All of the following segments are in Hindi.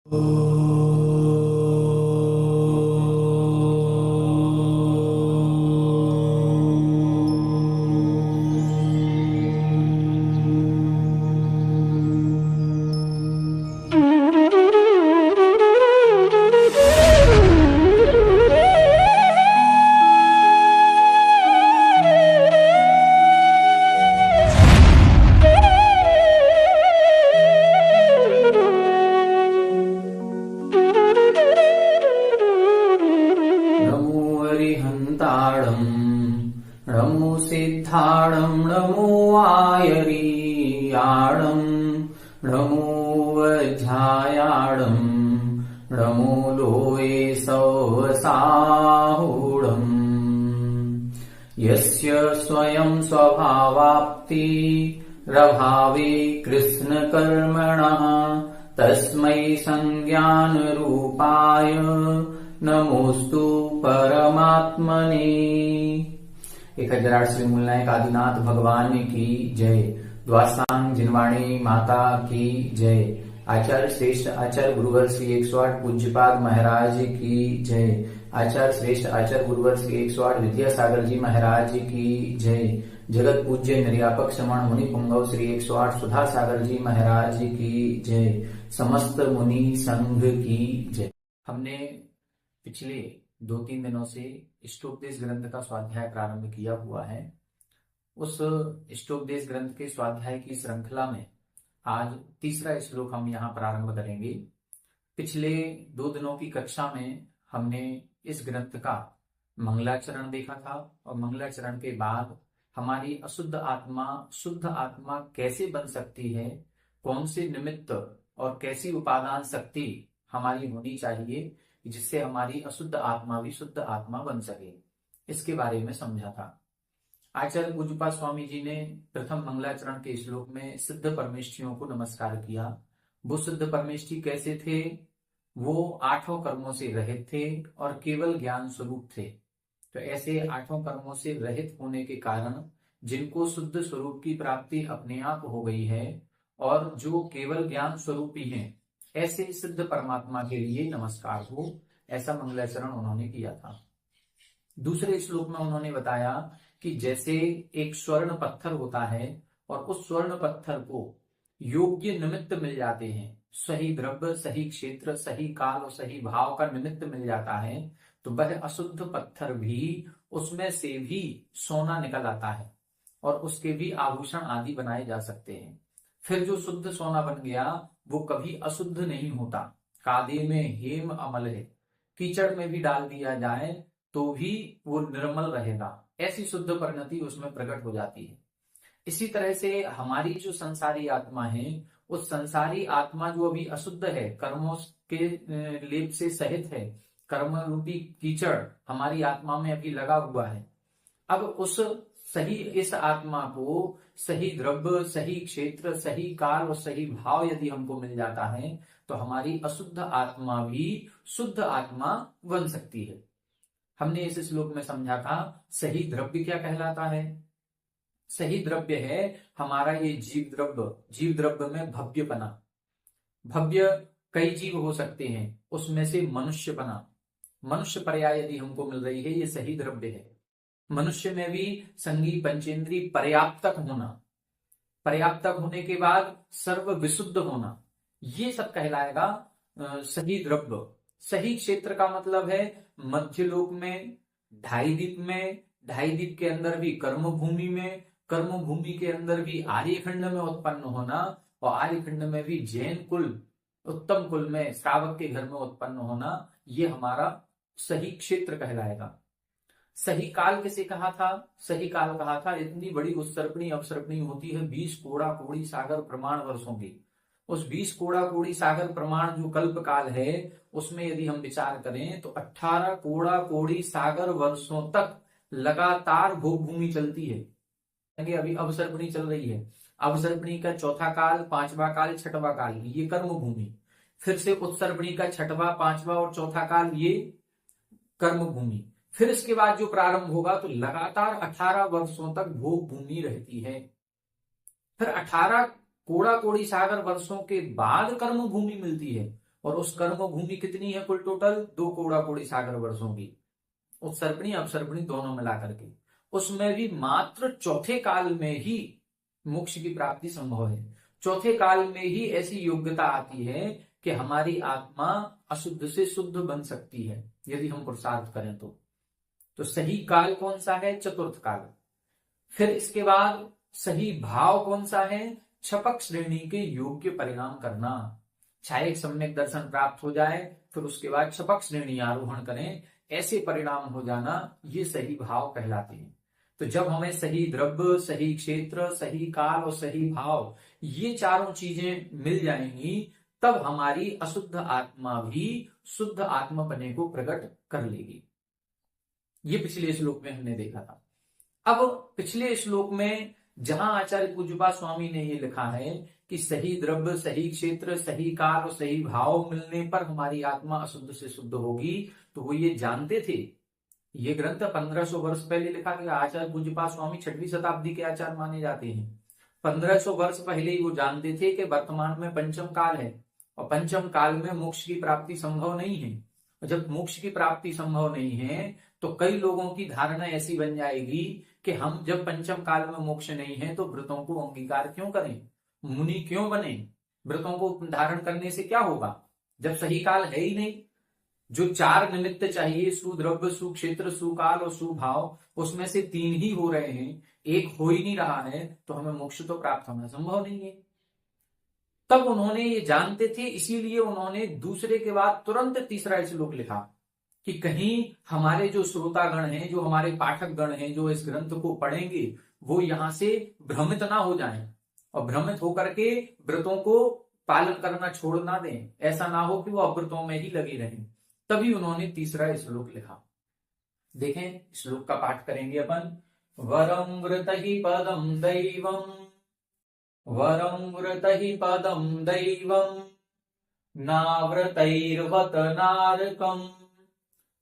नमो अरिहन्ताणम् नमो सिद्धाणम् नमो आयरीयाणम् नमो वज्रायाणम् नमो लोये सौसाहुणम् यस्य स्वयं स्वभावाप्ति रभावे कृष्णकर्मणः तस्मै संज्ञानरूपाय नमोस्तु परमात्मने। 1008 श्री मूलनायक आदिनाथ भगवान की जय। द्वासांग जिनवाणी माता की जय। आचार्य श्रेष्ठ आचार्य गुरुवर श्री 108 पूज्यपाद महाराज की जय। आचार्य श्रेष्ठ आचार्य गुरुवर श्री 108 विद्यासागर जी महाराज की जय। जगत पूज्य निर्यापक श्रमण मुनि पुंगव श्री 108 सुधा सागर जी महाराज की जय। समस्त मुनि संघ की जय। हमने पिछले 2-3 दिनों से इष्टोपदेश ग्रंथ का स्वाध्याय प्रारंभ किया हुआ है। उस इष्टोपदेश ग्रंथ के स्वाध्याय की श्रृंखला में आज तीसरा श्लोक हम यहाँ प्रारंभ करेंगे। पिछले 2 दिनों की कक्षा में हमने इस ग्रंथ का मंगलाचरण देखा था और मंगलाचरण के बाद हमारी अशुद्ध आत्मा शुद्ध आत्मा कैसे बन सकती है, कौन से निमित्त और कैसी उपादान शक्ति हमारी होनी चाहिए जिससे हमारी अशुद्ध आत्मा भी शुद्ध आत्मा बन सके, इसके बारे में समझा था। आचार्य पूज्यपाद स्वामी जी ने प्रथम मंगलाचरण के श्लोक में सिद्ध परमेष्ठियों को नमस्कार किया। वो सिद्ध परमेष्ठी कैसे थे? वो 8 कर्मों से रहित थे और केवल ज्ञान स्वरूप थे। तो ऐसे 8 कर्मों से रहित होने के कारण जिनको शुद्ध स्वरूप की प्राप्ति अपने आप हो गई है और जो केवल ज्ञान स्वरूपी हैं, ऐसे सिद्ध परमात्मा के लिए नमस्कार हो, ऐसा मंगलाचरण उन्होंने किया था। दूसरे श्लोक में उन्होंने बताया कि जैसे एक स्वर्ण पत्थर होता है और उस स्वर्ण पत्थर को योग्य निमित्त मिल जाते हैं, सही द्रव्य, सही क्षेत्र, सही काल और सही भाव का निमित्त मिल जाता है, तो वह अशुद्ध पत्थर भी उसमें से भी सोना निकल आता है और उसके भी आभूषण आदि बनाए जा सकते हैं। फिर जो शुद्ध सोना बन गया वो कभी अशुद्ध नहीं होता। कादे में हेम अमल है, कीचड़ में भी डाल दिया जाए तो भी वो निर्मल रहेगा, ऐसी शुद्ध परिणति उसमें प्रकट हो जाती है। इसी तरह से हमारी जो संसारी आत्मा है, उस संसारी आत्मा जो अभी अशुद्ध है, कर्मों के लेप से सहित है, कर्म रूपी कीचड़ हमारी आत्मा में अभी लगा हुआ है। अब उस सही इस आत्मा को सही द्रव्य, सही क्षेत्र, सही काल और सही भाव यदि हमको मिल जाता है तो हमारी अशुद्ध आत्मा भी शुद्ध आत्मा बन सकती है। हमने इस श्लोक में समझा था सही द्रव्य क्या कहलाता है। सही द्रव्य है हमारा ये जीव द्रव्य। जीव द्रव्य में भव्यपना, भव्य कई जीव हो सकते हैं, उसमें से मनुष्यपना, मनुष्य पर्याय यदि हमको मिल रही है, ये सही द्रव्य है। मनुष्य में भी संगी पंचेंद्री पर्याप्तक होना, पर्याप्तक होने के बाद सर्व विशुद्ध होना, ये सब कहलाएगा सही द्रव्य। सही क्षेत्र का मतलब है मध्य लोक में, ढाई दीप में, ढाई दीप के अंदर भी कर्म भूमि में, कर्म भूमि के अंदर भी आर्यखंड में उत्पन्न होना और आर्यखंड में भी जैन कुल, उत्तम कुल में श्रावक के घर में उत्पन्न होना, ये हमारा सही क्षेत्र कहलाएगा। सही काल किसे कहा था? सही काल कहा था इतनी बड़ी उत्सर्पणी अवसर्पणी होती है 20 कोड़ा कोड़ी सागर प्रमाण वर्षों की। उस 20 कोड़ा कोड़ी सागर प्रमाण जो कल्प काल है, उसमें यदि हम विचार करें तो 18 कोड़ा कोड़ी सागर वर्षों तक लगातार भोग भूमि चलती है। अभी अवसर्पणी चल रही है, अवसर्पणी का चौथा काल, 5वां काल, 6वां काल, ये कर्म भूमि। फिर से उत्सर्पणी का 6वां, 5वां और चौथा काल, ये कर्म भूमि। फिर इसके बाद जो प्रारंभ होगा तो लगातार 18 वर्षों तक भोग भूमि रहती है। फिर 18 कोड़ा कोड़ी सागर वर्षों के बाद कर्म भूमि मिलती है और उस कर्म भूमि कितनी है कुल टोटल? 2 करोड़ कोड़ी सागर वर्षों की, उत्सर्पणी अपसर्पणी दोनों मिलाकर के। उसमें भी मात्र चौथे काल में ही मोक्ष की प्राप्ति संभव है। चौथे काल में ही ऐसी योग्यता आती है कि हमारी आत्मा अशुद्ध से शुद्ध बन सकती है यदि हम पुरुषार्थ करें तो सही काल कौन सा है? चतुर्थ काल। फिर इसके बाद सही भाव कौन सा है? छपक श्रेणी के योग्य परिणाम करना। चाहे एक सम्यक दर्शन प्राप्त हो जाए, फिर उसके बाद छपक श्रेणी आरोहण करें, ऐसे परिणाम हो जाना, ये सही भाव कहलाते हैं। तो जब हमें सही द्रव्य, सही क्षेत्र, सही काल और सही भाव, ये चारों चीजें मिल जाएंगी, तब हमारी अशुद्ध आत्मा भी शुद्ध आत्मा बने को प्रकट कर लेगी। ये पिछले श्लोक में हमने देखा था। अब पिछले श्लोक में जहां आचार्य पूज्यपाद स्वामी ने ये लिखा है कि सही द्रव्य, सही क्षेत्र, सही काल और सही भाव मिलने पर हमारी आत्मा अशुद्ध से शुद्ध होगी, तो वो ये जानते थे। ये ग्रंथ 1500 वर्ष पहले लिखा गया। आचार्य पूज्यपाद स्वामी 6वीं शताब्दी के आचार्य माने जाते हैं। 1500 वर्ष पहले ही वो जानते थे कि वर्तमान में पंचम काल है और पंचम काल में मोक्ष की प्राप्ति संभव नहीं है। और जब मोक्ष की प्राप्ति संभव नहीं है तो कई लोगों की धारणा ऐसी बन जाएगी कि हम जब पंचम काल में मोक्ष नहीं है तो व्रतों को अंगीकार क्यों करें, मुनि क्यों बने, व्रतों को धारण करने से क्या होगा जब सही काल है ही नहीं। जो 4 निमित्त चाहिए, सुद्रव्य, सुक्षेत्र, सुकाल और सुभाव, उसमें से 3 ही हो रहे हैं, एक हो ही नहीं रहा है, तो हमें मोक्ष तो प्राप्त होना संभव नहीं है। तब उन्होंने ये जानते थे, इसीलिए उन्होंने दूसरे के बाद तुरंत तीसरा श्लोक लिखा कि कहीं हमारे जो श्रोतागण हैं, जो हमारे पाठक गण हैं, जो इस ग्रंथ को पढ़ेंगे, वो यहां से भ्रमित ना हो जाएं और भ्रमित होकर के व्रतों को पालन करना छोड़ ना दें। ऐसा ना हो कि वो अव्रतों में ही लगे रहें। तभी उन्होंने तीसरा श्लोक लिखा। देखें, श्लोक का पाठ करेंगे अपन। वरम व्रतहि पदम दैवम, वरम व्रतहि पदम दैवम, नाव्रतैर्वत नारकम,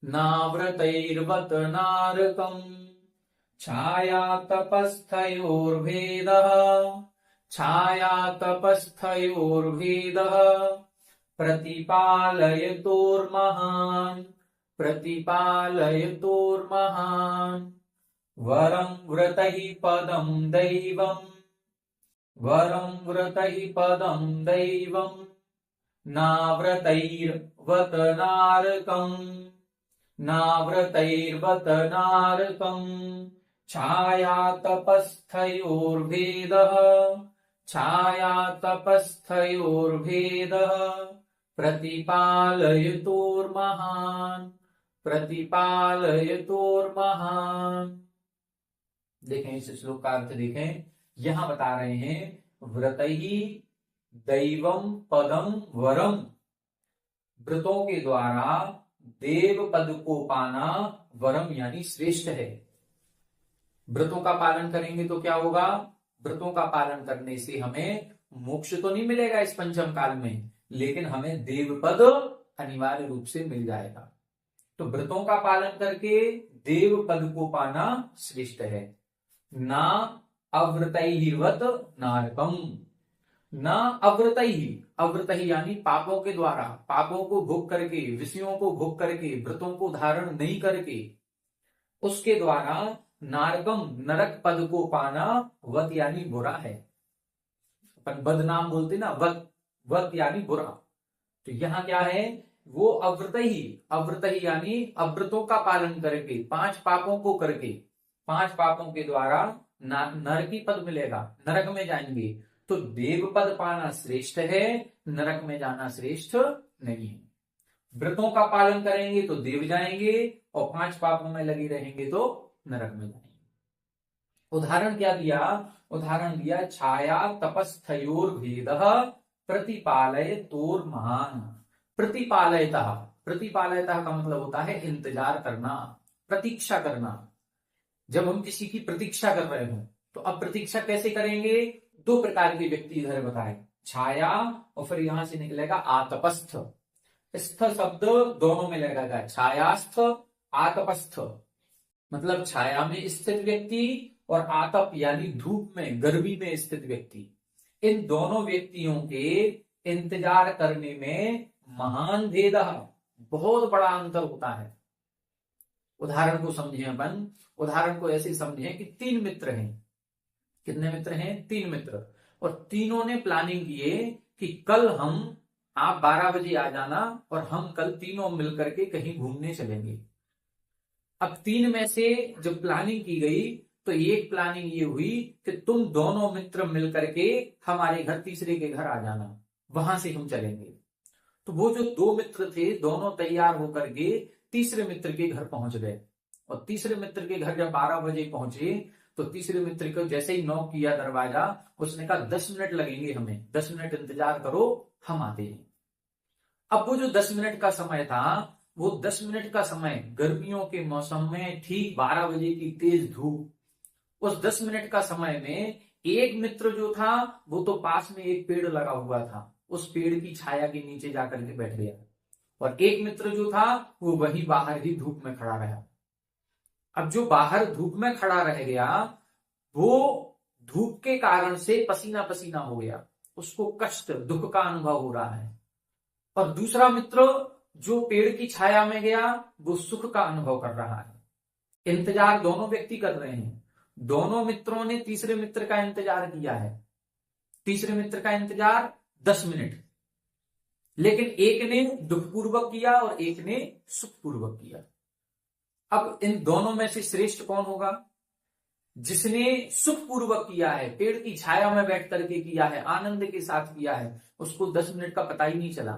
नाव्रतैर्वत नारकम, छाया तपस्थयोर्भेदः, छाया तपस्थयोर्भेदः, प्रतिपालयतोर्महान्, प्रतिपालयतोर्महान्, वरं व्रतहि पदं दैवम्, वरं व्रतहि पदं दैवम्, नाव्रतैर्वत नारकम्, नाव्रतैर्वत नारकम्, छाया तपस्थयोर्भेदः, छाया तपस्थयोर्भेदः, प्रतिपालयतोर्महान्, प्रतिपालयतोर्महान्। देखें, इस श्लोक का अर्थ देखें। यहां बता रहे हैं व्रतहि दैवम पदम वरम, व्रतों के द्वारा देव पद को पाना वरम यानी श्रेष्ठ है। व्रतों का पालन करेंगे तो क्या होगा? व्रतों का पालन करने से हमें मोक्ष तो नहीं मिलेगा इस पंचम काल में, लेकिन हमें देव पद अनिवार्य रूप से मिल जाएगा। तो व्रतों का पालन करके देव पद को पाना श्रेष्ठ है। ना अव्रतैर्वत नारकम, ना अव्रतैहि, अव्रतैहि यानी पापों के द्वारा, पापों को भोग करके, विषयों को भोग करके, व्रतों को धारण नहीं करके, उसके द्वारा नारकम नरक पद को पाना वत यानी बुरा है। अपन बदनाम बोलते ना, वत यानी बुरा। तो यहाँ क्या है? वो अव्रतही, अव्रतही यानी अव्रतों का पालन करके, 5 पापों को करके, 5 पापों के द्वारा नरकी पद मिलेगा, नरक में जाएंगे। तो देव पद पाना श्रेष्ठ है, नरक में जाना श्रेष्ठ नहीं है। व्रतों का पालन करेंगे तो देव जाएंगे और 5 पापों में लगे रहेंगे तो नरक में जाएंगे। उदाहरण क्या दिया? उदाहरण दिया छाया तपस्थयोर्भेदः प्रतिपालयतोर्महान्। प्रतिपालयतः, प्रतिपालयतः का मतलब होता है इंतजार करना, प्रतीक्षा करना। जब हम किसी की प्रतीक्षा कर रहे हो तो अब प्रतीक्षा कैसे करेंगे? 2 प्रकार के व्यक्ति इधर बताए, छाया और फिर यहां से निकलेगा आतपस्थ। स्थ शब्द दोनों में लगेगा, छायास्थ आतपस्थ, मतलब छाया में स्थित व्यक्ति और आतप यानी धूप में, गर्मी में स्थित व्यक्ति। इन दोनों व्यक्तियों के इंतजार करने में महान भेद, बहुत बड़ा अंतर होता है। उदाहरण को समझें अपन, उदाहरण को ऐसे समझें कि 3 मित्र हैं। कितने मित्र हैं? 3 मित्र। और तीनों ने प्लानिंग किए कि कल आप 12 बजे आ जाना और हम कल तीनों मिलकर के कहीं घूमने चलेंगे। अब 3 में से जब प्लानिंग की गई तो एक प्लानिंग ये हुई कि तुम दोनों मित्र मिलकर के हमारे घर, तीसरे के घर आ जाना, वहां से हम चलेंगे। तो वो जो 2 मित्र थे दोनों तैयार होकर के तीसरे मित्र के घर पहुंच गए। और तीसरे मित्र के घर जब 12 बजे पहुंचे तो तीसरे मित्र को जैसे ही नॉक किया दरवाजा, उसने कहा 10 मिनट लगेंगे हमें, 10 मिनट इंतजार करो, हम आते हैं। अब वो जो 10 मिनट का समय था, वो 10 मिनट का समय गर्मियों के मौसम में ठीक 12 बजे की तेज धूप, उस 10 मिनट का समय में एक मित्र जो था वो तो पास में एक पेड़ लगा हुआ था, उस पेड़ की छाया के नीचे जाकर के बैठ गया। और एक मित्र जो था वो वहीं बाहर ही धूप में खड़ा रहा। अब जो बाहर धूप में खड़ा रह गया वो धूप के कारण से पसीना पसीना हो गया, उसको कष्ट, दुख का अनुभव हो रहा है। और दूसरा मित्र जो पेड़ की छाया में गया वो सुख का अनुभव कर रहा है। इंतजार दोनों व्यक्ति कर रहे हैं। दोनों मित्रों ने तीसरे मित्र का इंतजार किया है। तीसरे मित्र का इंतजार 10 मिनट, लेकिन एक ने दुखपूर्वक किया और एक ने सुखपूर्वक किया। अब इन दोनों में से श्रेष्ठ कौन होगा? जिसने सुखपूर्वक किया है, पेड़ की छाया में बैठ करके किया है, आनंद के साथ किया है, उसको 10 मिनट का पता ही नहीं चला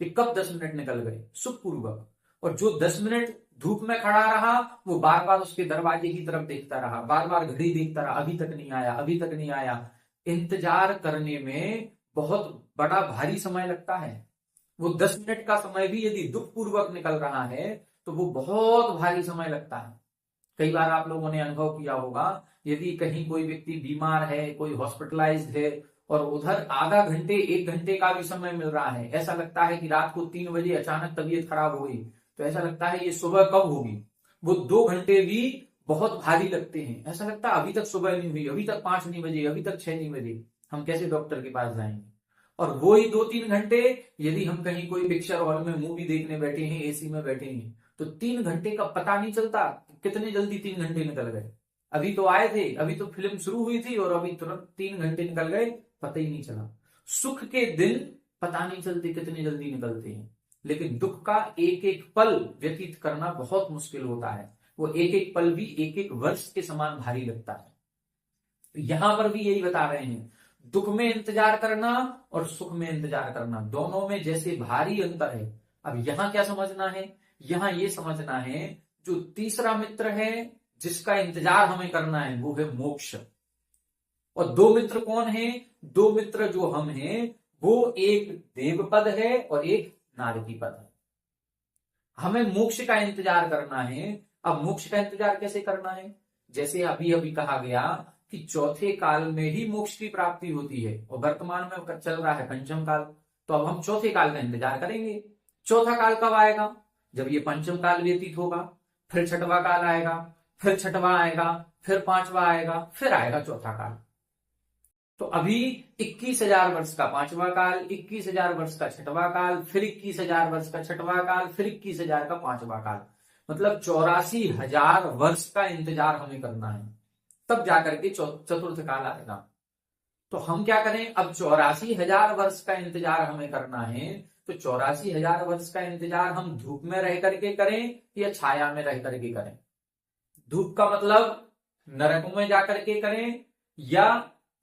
कि कब 10 मिनट निकल गए, सुखपूर्वक। और जो 10 मिनट धूप में खड़ा रहा वो बार बार उसके दरवाजे की तरफ देखता रहा, बार बार घड़ी देखता रहा, अभी तक नहीं आया, अभी तक नहीं आया। इंतजार करने में बहुत बड़ा भारी समय लगता है। वो 10 मिनट का समय भी यदि दुखपूर्वक निकल रहा है तो वो बहुत भारी समय लगता है। कई बार आप लोगों ने अनुभव किया होगा, यदि कहीं कोई व्यक्ति बीमार है, कोई हॉस्पिटलाइज्ड है और उधर आधा घंटे 1 घंटे का भी समय मिल रहा है, ऐसा लगता है कि रात को 3 बजे अचानक तबीयत खराब हो गई तो ऐसा लगता है ये सुबह कब होगी। वो 2 घंटे भी बहुत भारी लगते हैं, ऐसा लगता है अभी तक सुबह नहीं हुई, अभी तक 5 नहीं बजे, अभी तक 6 नहीं बजे, हम कैसे डॉक्टर के पास जाएंगे। और वो ही 2-3 घंटे यदि हम कहीं कोई पिक्चर हॉल में मूवी देखने बैठे हैं, एसी में बैठे हैं, तो 3 घंटे का पता नहीं चलता कितने जल्दी 3 घंटे निकल गए। अभी तो आए थे, अभी तो फिल्म शुरू हुई थी और अभी तुरंत 3 घंटे निकल गए, पता ही नहीं चला। सुख के दिन पता नहीं चलते कितने जल्दी निकलते हैं, लेकिन दुख का एक एक पल व्यतीत करना बहुत मुश्किल होता है। वो एक एक पल भी एक एक वर्ष के समान भारी लगता है। तो यहां पर भी यही बता रहे हैं, दुख में इंतजार करना और सुख में इंतजार करना, दोनों में जैसे भारी अंतर है। अब यहां क्या समझना है? यहां ये समझना है जो तीसरा मित्र है जिसका इंतजार हमें करना है वो है मोक्ष। और 2 मित्र कौन है? 2 मित्र जो हम हैं वो एक देव पद है और एक नारकी पद है। हमें मोक्ष का इंतजार करना है। अब मोक्ष का इंतजार कैसे करना है? जैसे अभी अभी कहा गया कि चौथे काल में ही मोक्ष की प्राप्ति होती है और वर्तमान में चल रहा है पंचम काल, तो अब हम चौथे काल का इंतजार करेंगे। चौथा काल कब आएगा? जब ये पंचम काल व्यतीत होगा, फिर छठवां काल आएगा, फिर छठवां आएगा, फिर पांचवा आएगा, फिर आएगा चौथा काल। तो अभी 21,000 वर्ष का पांचवा काल, 21,000 वर्ष का छठवां काल, फिर 21,000 वर्ष का छठवां काल, फिर 21,000 का पांचवा काल, मतलब 84,000 वर्ष का इंतजार हमें करना है, तब जाकर के चतुर्थ काल आएगा। तो हम क्या करें? अब 84,000 वर्ष का इंतजार हमें करना है, तो 84,000 वर्ष का इंतजार हम धूप में रह करके करें या छाया में रह करके करें? धूप का मतलब नरक में जाकर के करें या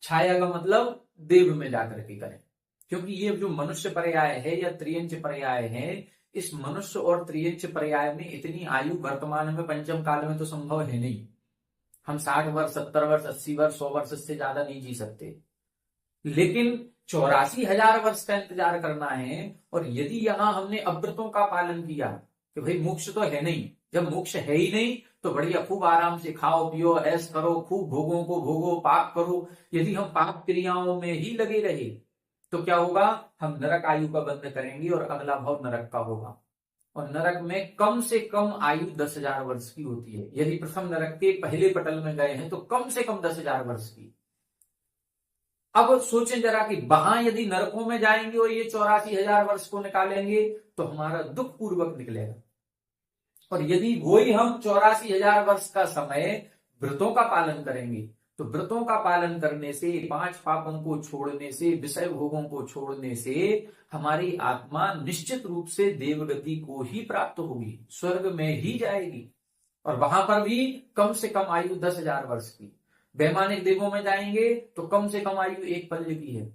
छाया का मतलब देव में जाकर के करें? क्योंकि ये जो मनुष्य पर्याय है या त्रियंच पर्याय है, इस मनुष्य और त्रियंच पर्याय में इतनी आयु वर्तमान में पंचम काल में तो संभव है नहीं। हम 60 वर्ष, 70 वर्ष, 80 वर्ष, 100 वर्ष से ज्यादा नहीं जी सकते। लेकिन 84,000 वर्ष का इंतजार करना है। और यदि यहां हमने अव्रतों का पालन किया कि भाई मोक्ष तो है नहीं, जब मोक्ष है ही नहीं तो बढ़िया खूब आराम से खाओ पियो, ऐश करो, खूब भोगों को भोगो, पाप करो। यदि हम पाप क्रियाओं में ही लगे रहे तो क्या होगा? हम नरक आयु का बंध करेंगे और अगला भाव नरक का होगा। और नरक में कम से कम आयु 10,000 वर्ष की होती है। यदि प्रथम नरक के पहले पटल में गए हैं तो कम से कम 10,000 वर्ष की। अब सोचें जरा कि वहां यदि नरकों में जाएंगे और ये 84,000 वर्ष को निकालेंगे तो हमारा दुख पूर्वक निकलेगा। और यदि वही हम 84,000 वर्ष का समय व्रतों का पालन करेंगे तो व्रतों का पालन करने से, 5 पापों को छोड़ने से, विषय भोगों को छोड़ने से हमारी आत्मा निश्चित रूप से देवगति को ही प्राप्त होगी, स्वर्ग में ही जाएगी। और वहां पर भी कम से कम आयु 10,000 वर्ष की। वैमानिक देवों में जाएंगे तो कम से कम आयु 1 पल्य की है।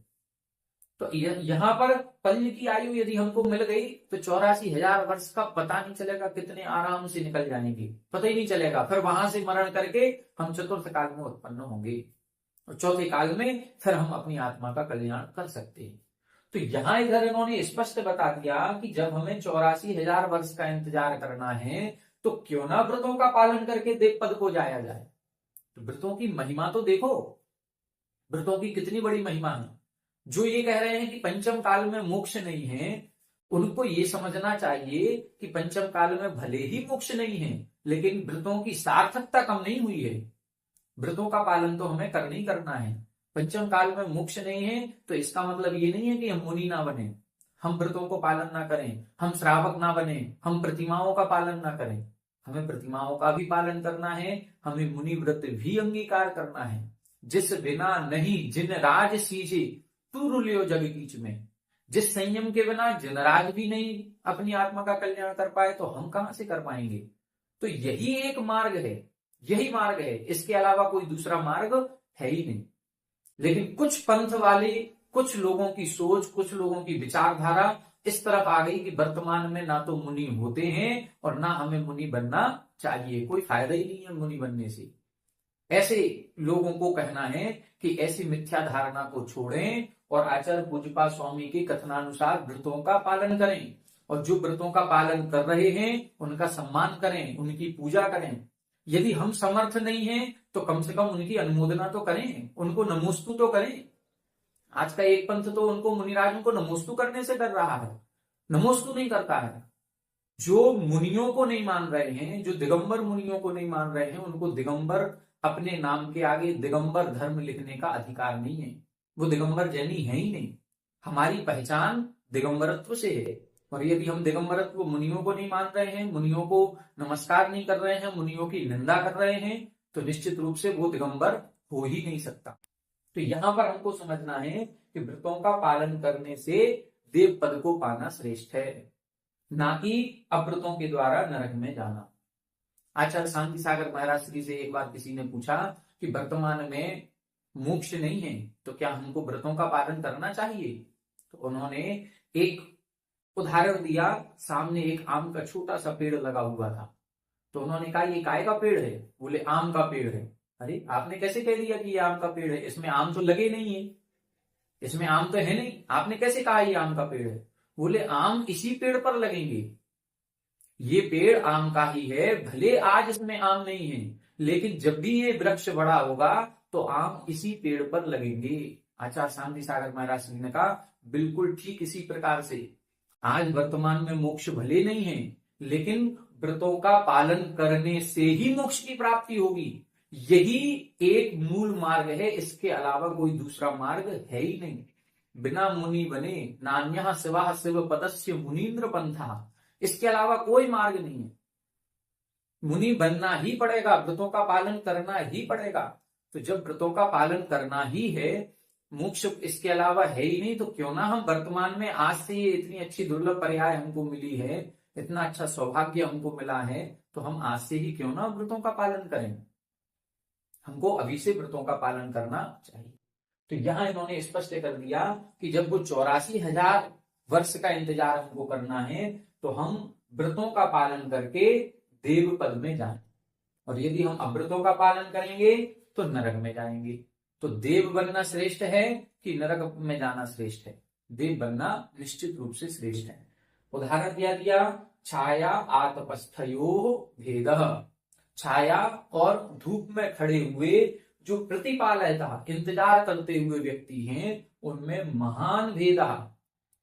तो यहां पर पल्य की आयु यदि हमको मिल गई तो 84,000 वर्ष का पता नहीं चलेगा, कितने आराम से निकल जाएंगे, पता ही नहीं चलेगा। फिर वहां से मरण करके हम चतुर्थ काल में उत्पन्न होंगे और चौथे काल में फिर हम अपनी आत्मा का कल्याण कर सकते हैं। तो यहां इधर इन्होंने स्पष्ट बता दिया कि जब हमें 84,000 वर्ष का इंतजार करना है तो क्यों ना व्रतों का पालन करके देव पद को जाया जाए। तो व्रतों की महिमा तो देखो, व्रतों की कितनी बड़ी महिमा है। जो ये कह रहे हैं कि पंचम काल में मोक्ष नहीं है, उनको ये समझना चाहिए कि पंचम काल में भले ही मोक्ष नहीं है, लेकिन व्रतों की सार्थकता कम नहीं हुई है। व्रतों का पालन तो हमें करना ही करना है। पंचम काल में मोक्ष नहीं है तो इसका मतलब ये नहीं है कि हम मुनि ना बने, हम व्रतों को पालन ना करें, हम श्रावक ना बने, हम प्रतिमाओं का पालन ना करें। हमें प्रतिमाओं का भी पालन करना है, हमें मुनि व्रत भी अंगीकार करना है। जिस बिना नहीं जिन राज सीजे तू रुलियो जग कीच में, जिस संयम के बिना जिन राज भी नहीं अपनी आत्मा का कल्याण कर पाए तो हम कहां से कर पाएंगे। तो यही एक मार्ग है, यही मार्ग है, इसके अलावा कोई दूसरा मार्ग है ही नहीं। लेकिन कुछ पंथ वाले, कुछ लोगों की सोच, कुछ लोगों की विचारधारा इस तरफ आ गई कि वर्तमान में ना तो मुनि होते हैं और ना हमें मुनि बनना चाहिए, कोई फायदा ही नहीं है मुनि बनने से। ऐसे लोगों को कहना है कि ऐसी मिथ्या धारणा को छोड़ें और आचार्य पूज्यपाद स्वामी के कथनानुसार व्रतों का पालन करें। और जो व्रतों का पालन कर रहे हैं उनका सम्मान करें, उनकी पूजा करें। यदि हम समर्थ नहीं हैं तो कम से कम उनकी अनुमोदना तो करें, उनको नमोस्तु तो करें। आज का एक पंथ तो उनको मुनिराजों को नमोस्तु करने से डर रहा है, नमोस्तु नहीं करता है। जो मुनियों को नहीं मान रहे हैं, जो दिगंबर मुनियों को नहीं मान रहे हैं, उनको दिगंबर अपने नाम के आगे दिगंबर धर्म लिखने का अधिकार नहीं है। वो दिगंबर जैनी है ही नहीं। हमारी पहचान दिगंबरत्व से है। और यदि हम दिगंबरत्व मुनियों को नहीं मान रहे हैं, मुनियों को नमस्कार नहीं कर रहे हैं, मुनियों की निंदा कर रहे हैं, तो निश्चित रूप से वो दिगंबर हो ही नहीं सकता। तो यहां पर हमको समझना है कि व्रतों का पालन करने से देव पद को पाना श्रेष्ठ है, ना कि अव्रतों के द्वारा नरक में जाना। आचार्य शांति सागर महाराज श्री से एक बार किसी ने पूछा कि वर्तमान में मोक्ष नहीं है तो क्या हमको व्रतों का पालन करना चाहिए। तो उन्होंने एक उदाहरण दिया। सामने एक आम का छोटा सा पेड़ लगा हुआ था, तो उन्होंने कहा ये काय का पेड़ है। बोले आम का पेड़ है। अरे आपने कैसे कह दिया कि ये आम का पेड़ है, इसमें आम तो लगे नहीं है, इसमें आम तो है नहीं, आपने कैसे कहा ये आम का पेड़ है। बोले आम इसी पेड़ पर लगेंगे, ये पेड़ आम का ही है, भले आज इसमें आम नहीं है, लेकिन जब भी ये वृक्ष बड़ा होगा तो आम इसी पेड़ पर लगेंगे। आचार्य शांति सागर महाराज ने कहा बिल्कुल ठीक इसी प्रकार से आज वर्तमान में मोक्ष भले नहीं है, लेकिन व्रतों का पालन करने से ही मोक्ष की प्राप्ति होगी। यही एक मूल मार्ग है, इसके अलावा कोई दूसरा मार्ग है ही नहीं। बिना मुनि बने नान्यः शिवा शिव पदस्य मुनीन्द्र पंथा, इसके अलावा कोई मार्ग नहीं है। मुनि बनना ही पड़ेगा, व्रतों का पालन करना ही पड़ेगा। तो जब व्रतों का पालन करना ही है, मोक्ष इसके अलावा है ही नहीं, तो क्यों ना हम वर्तमान में आज से ये इतनी अच्छी दुर्लभ पर्याय हमको मिली है, इतना अच्छा सौभाग्य हमको मिला है, तो हम आज से ही क्यों ना व्रतों का पालन करें। हमको अभी से व्रतों का पालन करना चाहिए। तो यहां इन्होंने स्पष्ट कर दिया कि जब वो 84,000 वर्ष का इंतजार हमको करना है तो हम व्रतों का पालन करके देव पद में जाएं, और यदि हम अव्रतों का पालन करेंगे तो नरक में जाएंगे। तो देव बनना श्रेष्ठ है कि नरक में जाना श्रेष्ठ है। देव बनना निश्चित रूप से श्रेष्ठ है। उदाहरण दिया छाया आतपस्थयो भेदः, छाया और धूप में खड़े हुए जो प्रतिपालयता इंतजार करते हुए व्यक्ति हैं उनमें महान भेद।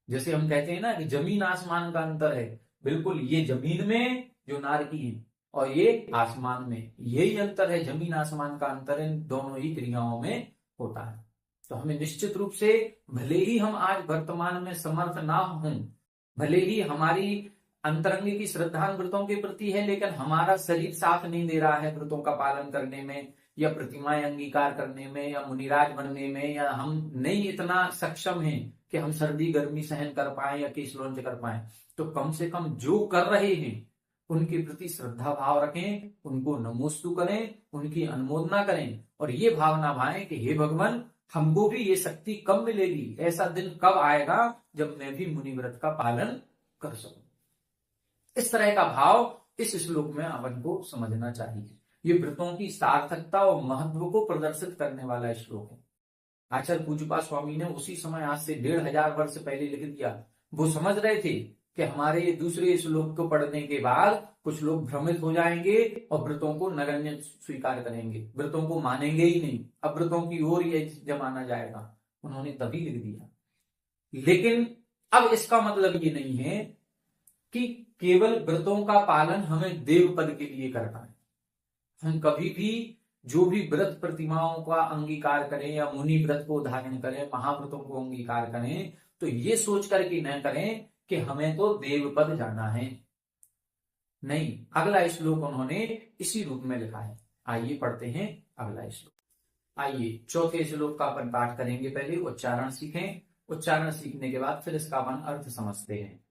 जैसे हम कहते हैं ना कि जमीन आसमान का अंतर है, बिल्कुल ये जमीन में जो नारकी है और ये आसमान में, यही अंतर है, जमीन आसमान का अंतर इन दोनों ही क्रियाओं में होता है। तो हमें निश्चित रूप से, भले ही हम आज वर्तमान में समर्थ ना हों, भले ही हमारी अंतरंग की श्रद्धा व्रतों के प्रति है, लेकिन हमारा शरीर साथ नहीं दे रहा है व्रतों का पालन करने में, या प्रतिमाएं अंगीकार करने में, या मुनिराज बनने में, या हम नहीं इतना सक्षम हैं कि हम सर्दी गर्मी सहन कर पाए या कीशलोंच कर पाए, तो कम से कम जो कर रहे हैं उनके प्रति श्रद्धा भाव रखें, उनको नमोस्तु करें, उनकी अनुमोदना करें, और ये भावना भाएं कि हे भगवान, हमको भी ये शक्ति कब मिलेगी, ऐसा दिन कब आएगा जब मैं भी मुनि व्रत का पालन कर सकूं। इस तरह का भाव इस श्लोक में अपन को समझना चाहिए। ये व्रतों की सार्थकता और महत्व को प्रदर्शित करने वाला श्लोक है। आचार्य पूज्यपाद स्वामी ने उसी समय, आज से 1500 वर्ष पहले लिख दिया। वो समझ रहे थे कि हमारे ये दूसरे श्लोक को पढ़ने के बाद कुछ लोग भ्रमित हो जाएंगे और व्रतों को नगण्य स्वीकार करेंगे, व्रतों को मानेंगे ही नहीं, अब व्रतों की ओर ये जमाना जाएगा। उन्होंने तभी लिख दिया। लेकिन अब इसका मतलब ये नहीं है कि केवल व्रतों का पालन हमें देव पद के लिए करना है। हम कभी भी जो भी व्रत प्रतिमाओं का अंगीकार करें या मुनि व्रत को धारण करें, महाव्रतों को अंगीकार करें, तो ये सोच करके न करें कि हमें तो देव पद जाना है। नहीं, अगला श्लोक उन्होंने इसी रूप में लिखा है। आइए पढ़ते हैं अगला श्लोक। आइए चौथे श्लोक का अपन पाठ करेंगे। पहले उच्चारण सीखें, उच्चारण सीखने के बाद फिर इसका अपन अर्थ समझते हैं।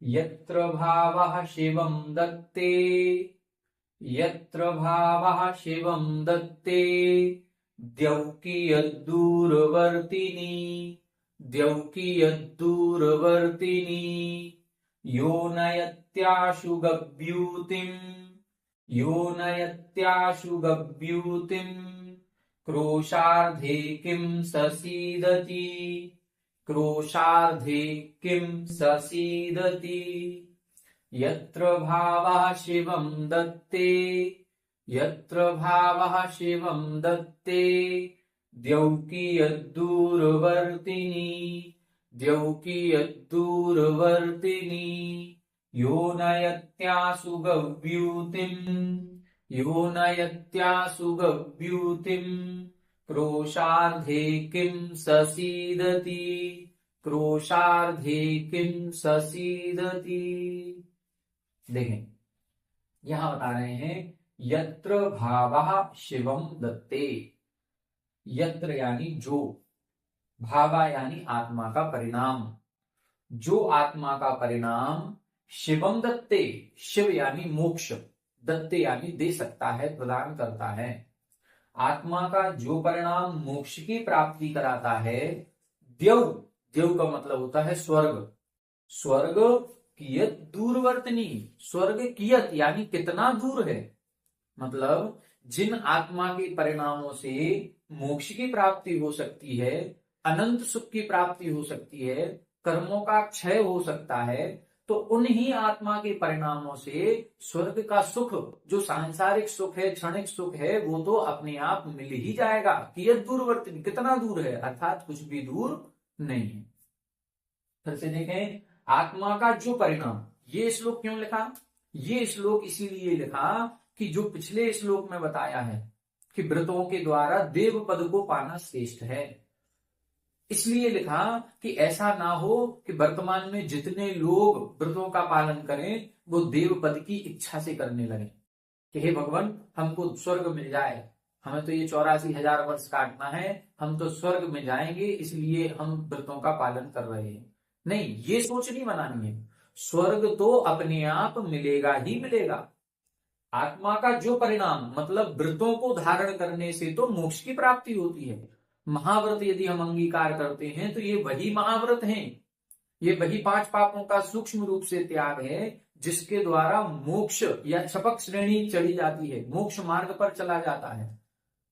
यत्र भावः शिवं दत्ते, यत्र भावः शिवं दत्ते, द्यौकियद्दूरवर्तिनी, द्यौकियद्दूरवर्तिनी, यो नयत्याशु गभ्यूतिम्, यो नयत्याशु गभ्यूतिम्, क्रोशार्धे किं ससीदति, क्रोशार्धे किं ससीदति। यत्र भावः शिवं दत्ते, यत्र भावः शिवं दत्ते, द्यौकियद्दूरवर्तिनी, द्यौकियद्दूरवर्तिनी, यो नयत्याशु गभ्यूतिम्, यो नयत्याशु गभ्यूतिम्, क्रोशार्धे किं ससीदति, क्रोशार्धे किं ससीदति। देखें, यहां बता रहे हैं यत्र भावः शिवं दत्ते। यत्र यानी जो, भावा यानी आत्मा का परिणाम, जो आत्मा का परिणाम शिवम दत्ते, शिव यानी मोक्ष, दत्ते यानी दे सकता है, प्रदान करता है। आत्मा का जो परिणाम मोक्ष की प्राप्ति कराता है, द्यौ, द्यौ का मतलब होता है स्वर्ग, स्वर्ग कियत दूरवर्तनी, स्वर्ग कियत यानी कितना दूर है, मतलब जिन आत्मा के परिणामों से मोक्ष की प्राप्ति हो सकती है, अनंत सुख की प्राप्ति हो सकती है, कर्मों का क्षय हो सकता है, तो उन्हीं आत्मा के परिणामों से स्वर्ग का सुख, जो सांसारिक सुख है, क्षणिक सुख है, वो तो अपने आप मिल ही जाएगा। कियत दूरवर्ती, कितना दूर है, अर्थात कुछ भी दूर नहीं है। फिर से देखें, आत्मा का जो परिणाम, ये श्लोक क्यों लिखा? ये श्लोक इसीलिए लिखा कि जो पिछले श्लोक में बताया है कि व्रतों के द्वारा देव पद को पाना श्रेष्ठ है, इसलिए लिखा कि ऐसा ना हो कि वर्तमान में जितने लोग व्रतों का पालन करें वो देव पद की इच्छा से करने लगे कि हे भगवान, हमको स्वर्ग मिल जाए, हमें तो ये 84,000 वर्ष काटना है, हम तो स्वर्ग में जाएंगे, इसलिए हम व्रतों का पालन कर रहे हैं। नहीं, ये सोच नहीं बनानी है। स्वर्ग तो अपने आप मिलेगा ही मिलेगा। आत्मा का जो परिणाम, मतलब व्रतों को धारण करने से तो मोक्ष की प्राप्ति होती है। महाव्रत यदि हम अंगीकार करते हैं तो ये वही महाव्रत हैं, ये वही 5 पापों का सूक्ष्म रूप से त्याग है जिसके द्वारा मोक्ष या छपक श्रेणी चढ़ी जाती है, मोक्ष मार्ग पर चला जाता है,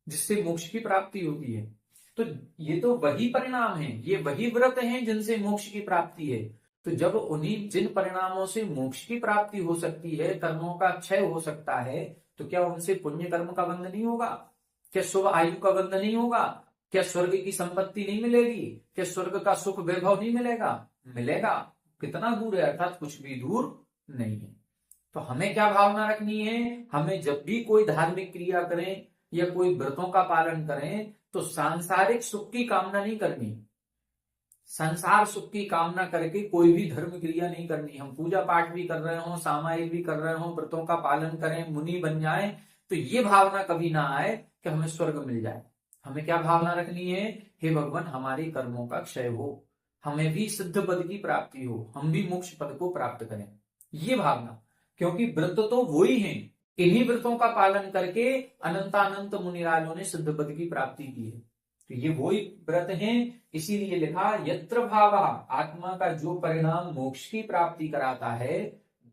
जिससे मोक्ष की प्राप्ति होती है। तो ये तो वही परिणाम है, ये वही व्रत हैं जिनसे मोक्ष की प्राप्ति है। तो जब उन्हीं जिन परिणामों से मोक्ष की प्राप्ति हो सकती है, कर्मों का क्षय हो सकता है, तो क्या उनसे पुण्य कर्म का बंध नहीं होगा? क्या शुभ आयु का बंध नहीं होगा? क्या स्वर्ग की संपत्ति नहीं मिलेगी? क्या स्वर्ग का सुख वैभव नहीं मिलेगा? मिलेगा। कितना दूर है, अर्थात कुछ भी दूर नहीं है। तो हमें क्या भावना रखनी है? हमें जब भी कोई धार्मिक क्रिया करें या कोई व्रतों का पालन करें तो सांसारिक सुख की कामना नहीं करनी, संसार सुख की कामना करके कोई भी धर्म क्रिया नहीं करनी। हम पूजा पाठ भी कर रहे हो, सामायिक भी कर रहे हो, व्रतों का पालन करें, मुनि बन जाएं, तो ये भावना कभी ना आए कि हमें स्वर्ग मिल जाए। हमें क्या भावना रखनी है, हे भगवान हमारे कर्मों का क्षय हो, हमें भी सिद्ध पद की प्राप्ति हो, हम भी मोक्ष पद को प्राप्त करें, ये भावना। क्योंकि व्रत तो वो ही है, इन्हीं व्रतों का पालन करके अनंतानंत मुनिराजों ने सिद्ध पद की प्राप्ति की है। तो ये वही व्रत हैं, इसीलिए लिखा यत्र भावा, आत्मा का जो परिणाम मोक्ष की प्राप्ति कराता है,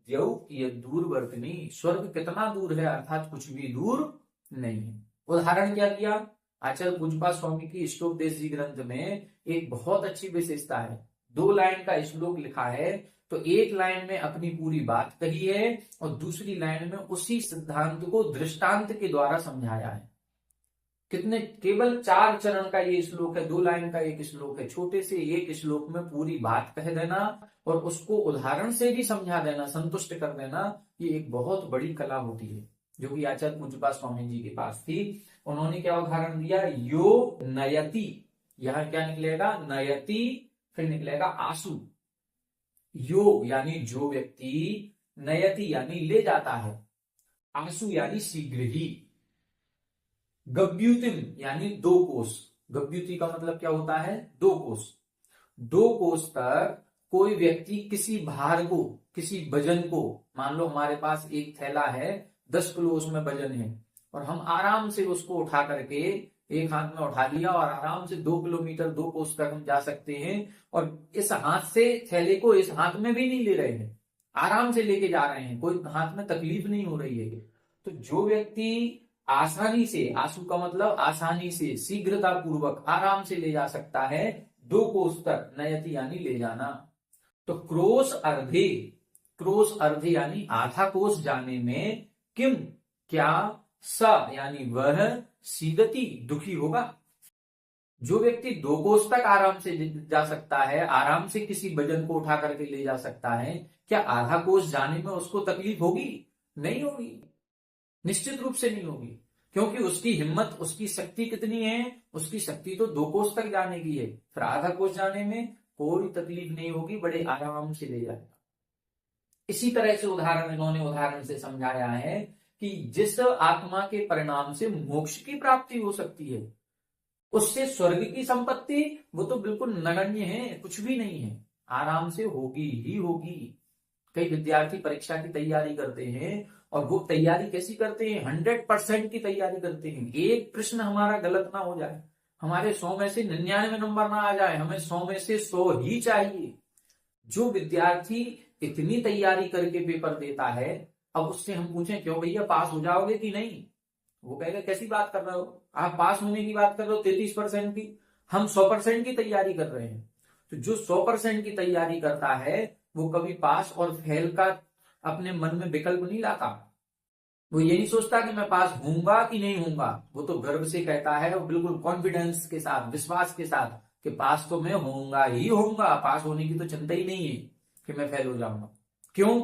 देव ये दूरवर्तनी, स्वर्ग कितना दूर है, अर्थात कुछ भी दूर नहीं है। उदाहरण क्या दिया, आचार्य पूजपा स्वामी की श्लोकदेश जी ग्रंथ में एक बहुत अच्छी विशेषता है। 2 लाइन का श्लोक लिखा है, तो एक लाइन में अपनी पूरी बात कही है और दूसरी लाइन में उसी सिद्धांत को दृष्टांत के द्वारा समझाया है। कितने, केवल 4 चरण का ये श्लोक है, 2 लाइन का एक श्लोक है। छोटे से एक श्लोक में पूरी बात कह देना और उसको उदाहरण से भी समझा देना, संतुष्ट कर देना, ये एक बहुत बड़ी कला होती है, जो कि आचार्य पूज्यपाद स्वामी जी के पास थी। उन्होंने क्या उदाहरण दिया, यो नयति, यहां क्या निकलेगा, नयति, फिर निकलेगा आंसू। यो यानी जो व्यक्ति, नयति यानी ले जाता है, आंसू यानी शीघ्र ही, गव्युतिम यानी 2 कोस। गव्युति का मतलब क्या होता है, 2 कोस। 2 कोस तक कोई व्यक्ति किसी भार को, किसी वजन को, मान लो हमारे पास एक थैला है, 10 किलो उसमें वजन है, और हम आराम से उसको उठा करके एक हाथ में उठा लिया और आराम से 2 किलोमीटर 2 कोस तक हम जा सकते हैं, और इस हाथ से थैले को इस हाथ में भी नहीं ले रहे हैं, आराम से लेके जा रहे हैं, कोई हाथ में तकलीफ नहीं हो रही है। तो जो व्यक्ति आसानी से, आंसू का मतलब आसानी से, शीघ्रता पूर्वक, आराम से ले जा सकता है 2 कोस तक, नयति यानी ले जाना। तो क्रोश अर्धे, क्रोश अर्धे यानी आधा कोस जाने में, किम क्या, स यानी वह, सीदति दुखी होगा। जो व्यक्ति 2 कोस तक आराम से जा सकता है, आराम से किसी वजन को उठा करके ले जा सकता है, क्या आधा कोस जाने में उसको तकलीफ होगी? नहीं होगी, निश्चित रूप से नहीं होगी, क्योंकि उसकी हिम्मत, उसकी शक्ति कितनी है, उसकी शक्ति तो 2 कोस तक जाने की है, फिर आधा कोस जाने में कोई तकलीफ नहीं होगी, बड़े आराम से ले जाएगा। इसी तरह से उदाहरण, इन्होंने उदाहरण से समझाया है कि जिस आत्मा के परिणाम से मोक्ष की प्राप्ति हो सकती है, उससे स्वर्ग की संपत्ति वो तो बिल्कुल नगण्य है, कुछ भी नहीं है, आराम से होगी ही होगी। कई विद्यार्थी परीक्षा की तैयारी करते हैं, और वो तैयारी कैसी करते हैं, 100% की तैयारी करते हैं, एक प्रश्न हमारा गलत ना हो जाए, हमारे 100 में से 99 नंबर ना आ जाए, हमें 100 में से 100 ही चाहिए। जो विद्यार्थी इतनी तैयारी करके पेपर देता है, अब उससे हम पूछें क्यों भैया पास हो जाओगे कि नहीं, वो कहेगा कैसी बात कर रहे हो आप, पास होने की बात कर रहे हो 33% की, हम 100% की तैयारी कर रहे हैं। तो जो 100% की तैयारी करता है, वो कभी पास और फेल का अपने मन में विकल्प नहीं लाता। वो ये नहीं सोचता कि मैं पास होऊंगा कि नहीं होऊंगा, वो तो गर्व से कहता है, वो बिल्कुल कॉन्फिडेंस के साथ, विश्वास के साथ, कि पास तो मैं होऊंगा ही होऊंगा, पास होने की तो चिंता ही नहीं है कि मैं फेल हो जाऊंगा। क्यों?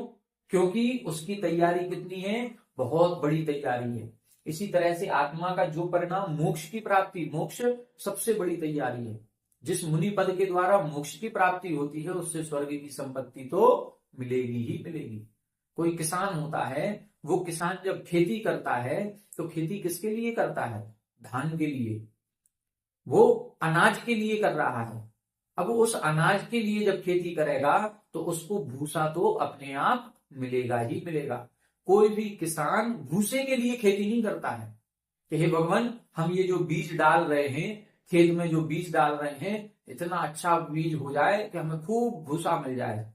क्योंकि उसकी तैयारी कितनी है, बहुत बड़ी तैयारी है। इसी तरह से आत्मा का जो परिणाम, मोक्ष की प्राप्ति, मोक्ष सबसे बड़ी तैयारी है। जिस मुनि पद के द्वारा मोक्ष की प्राप्ति होती है, उससे स्वर्ग की संपत्ति तो मिलेगी ही मिलेगी। कोई किसान होता है, वो किसान जब खेती करता है, तो खेती किसके लिए करता है, धान के लिए, वो अनाज के लिए कर रहा है। अब उस अनाज के लिए जब खेती करेगा, तो उसको भूसा तो अपने आप मिलेगा ही मिलेगा। कोई भी किसान भूसे के लिए खेती नहीं करता है कि हे भगवान हम ये जो बीज डाल रहे हैं, खेत में जो बीज डाल रहे हैं, इतना अच्छा बीज हो जाए कि हमें खूब भूसा मिल जाए।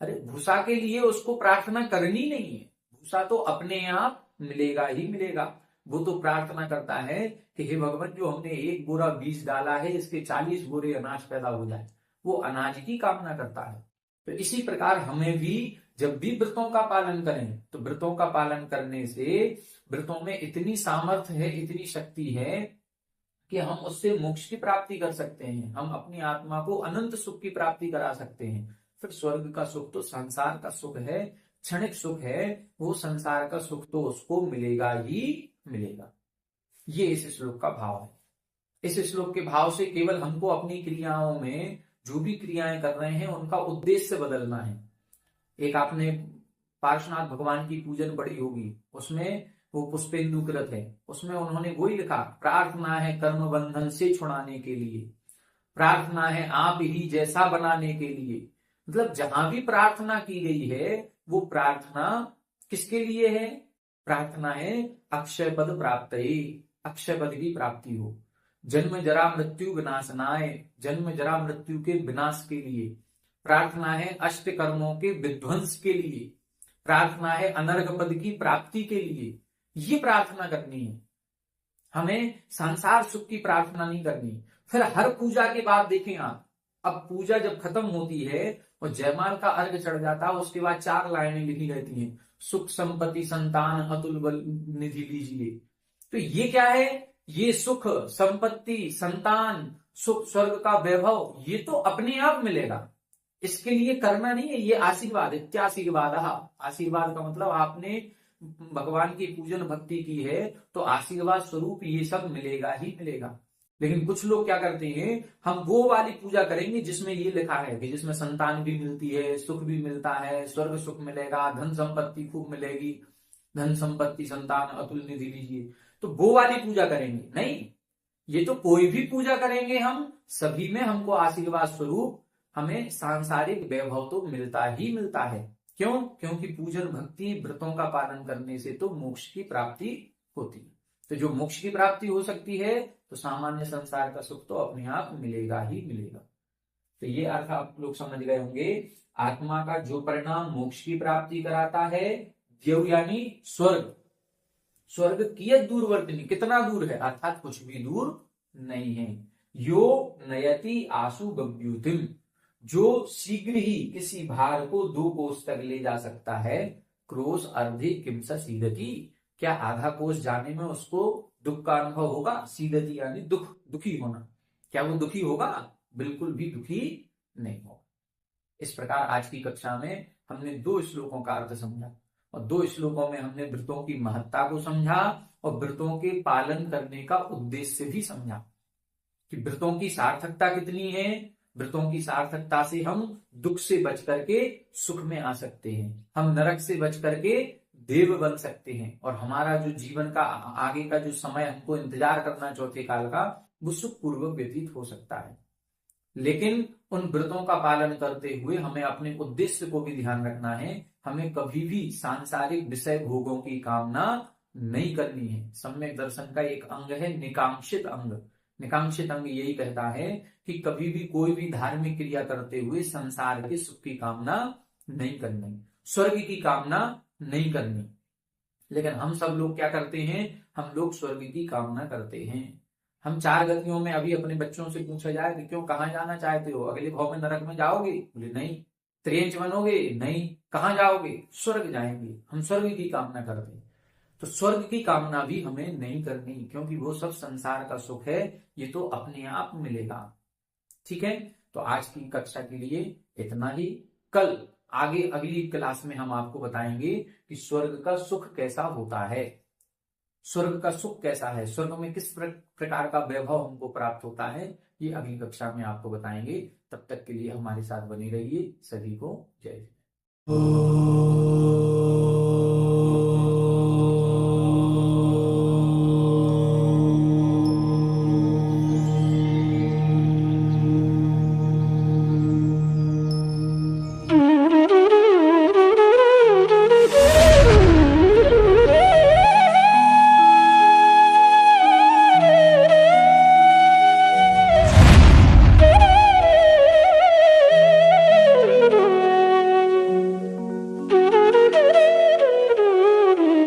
अरे भूसा के लिए उसको प्रार्थना करनी नहीं है, भूसा तो अपने आप मिलेगा ही मिलेगा। वो तो प्रार्थना करता है कि हे भगवान जो हमने 1 बोरा बीज डाला है, इसके 40 बोरे अनाज पैदा हो जाए, वो अनाज की कामना करता है। तो इसी प्रकार हमें भी जब भी व्रतों का पालन करें, तो व्रतों का पालन करने से व्रतों में इतनी सामर्थ्य है, इतनी शक्ति है कि हम उससे मोक्ष की प्राप्ति कर सकते हैं, हम अपनी आत्मा को अनंत सुख की प्राप्ति करा सकते हैं। फिर स्वर्ग का सुख तो संसार का सुख है, क्षणिक सुख है, वो संसार का सुख तो उसको मिलेगा ही मिलेगा। ये इस श्लोक का भाव है। इस श्लोक के भाव से केवल हमको अपनी क्रियाओं में जो भी क्रियाएं कर रहे हैं उनका उद्देश्य बदलना है। एक आपने पार्श्वनाथ भगवान की पूजन पढ़ी होगी, उसमें वो पुष्पेंदु कृत है, उसमें उन्होंने वही लिखा, प्रार्थना है कर्म बंधन से छुड़ाने के लिए, प्रार्थना है आप ही जैसा बनाने के लिए। मतलब जहां भी प्रार्थना की गई है वो प्रार्थना किसके लिए है? प्रार्थना है अक्षय पद प्राप्त, अक्षय पद की प्राप्ति हो, जन्म जरा मृत्यु विनाशनाय, जन्म जरा मृत्यु के विनाश के लिए। प्रार्थना है अष्ट कर्मों के विध्वंस के लिए। प्रार्थना है अनर्घ पद की प्राप्ति के लिए। ये प्रार्थना करनी है हमें, संसार सुख की प्रार्थना नहीं करनी। फिर हर पूजा के बाद देखें आप, अब पूजा जब खत्म होती है और जयमाल का अर्घ चढ़ जाता है, उसके बाद 4 लाइनें लिखी रहती हैं, सुख संपत्ति संतान अतुल बल निधि लीजिए। तो ये क्या है? ये सुख संपत्ति संतान सुख स्वर्ग का वैभव ये तो अपने आप मिलेगा, इसके लिए करना नहीं है, ये आशीर्वाद, इत्याशीर्वाद। आशीर्वाद का मतलब आपने भगवान की पूजन भक्ति की है तो आशीर्वाद स्वरूप ये सब मिलेगा ही मिलेगा। लेकिन कुछ लोग क्या करते हैं, हम वो वाली पूजा करेंगे जिसमें ये लिखा है कि जिसमें संतान भी मिलती है, सुख भी मिलता है, स्वर्ग सुख मिलेगा, धन संपत्ति खूब मिलेगी, धन संपत्ति संतान अतुल निधि लीजिए, तो वो वाली पूजा करेंगे। नहीं, ये तो कोई भी पूजा करेंगे हम, सभी में हमको आशीर्वाद स्वरूप हमें सांसारिक वैभव तो मिलता ही मिलता है। क्यों? क्योंकि पूजन भक्ति व्रतों का पालन करने से तो मोक्ष की प्राप्ति होती है। तो जो मोक्ष की प्राप्ति हो सकती है तो सामान्य संसार का सुख तो अपने आप मिलेगा ही मिलेगा। तो ये अर्थ आप लोग समझ गए होंगे। आत्मा का जो परिणाम मोक्ष की प्राप्ति कराता है, देव यानी स्वर्ग, स्वर्ग कियत दूरवर्तिनी, कितना दूर है, अर्थात कुछ भी दूर नहीं है। यो नयति आसु गव्युतिम, जो शीघ्र ही किसी भार को 2 कोस तक ले जा सकता है। क्रोश अर्धे किमसा सीदती, क्या आधा कोस जाने में उसको दुख का अनुभव होगा? सीदती यानी दुख, दुखी होना, क्या वो दुखी होगा? बिल्कुल भी दुखी नहीं होगा। इस प्रकार आज की कक्षा में हमने 2 श्लोकों का अर्थ समझा और 2 श्लोकों में हमने व्रतों की महत्ता को समझा और व्रतों के पालन करने का उद्देश्य भी समझा कि व्रतों की सार्थकता कितनी है। व्रतों की सार्थकता से हम दुख से बच करके सुख में आ सकते हैं, हम नरक से बच करके देव बन सकते हैं और हमारा जो जीवन का आगे का जो समय हमको इंतजार करना चौथे काल का, वो सुखपूर्वक व्यतीत हो सकता है। लेकिन उन व्रतों का पालन करते हुए हमें अपने उद्देश्य को भी ध्यान रखना है। हमें कभी भी सांसारिक विषय भोगों की कामना नहीं करनी है। सम्यक दर्शन का एक अंग है निकांक्षित अंग। निकांक्षित अंग यही कहता है कि कभी भी कोई भी धार्मिक क्रिया करते हुए संसार के सुख की कामना नहीं करनी, स्वर्ग की कामना नहीं करनी। लेकिन हम सब लोग क्या करते हैं, हम लोग स्वर्ग की कामना करते हैं। हम 4 गतियों में अभी अपने बच्चों से पूछा जाए कि क्यों, कहां जाना चाहते हो? अगले भाव में नरक में जाओगे? बोले नहीं। त्रियंच बनोगे? नहीं। कहां जाओगे? स्वर्ग जाएंगे। हम स्वर्ग की कामना करते हैं। तो स्वर्ग की कामना भी हमें नहीं करनी, क्योंकि वो सब संसार का सुख है, ये तो अपने आप मिलेगा। ठीक है, तो आज की कक्षा के लिए इतना ही। कल आगे अगली क्लास में हम आपको बताएंगे कि स्वर्ग का सुख कैसा होता है, स्वर्ग का सुख कैसा है, स्वर्ग में किस प्रकार का वैभव हमको प्राप्त होता है, ये अगली कक्षा में आपको बताएंगे। तब तक के लिए हमारे साथ बने रहिए। सभी को जय जय।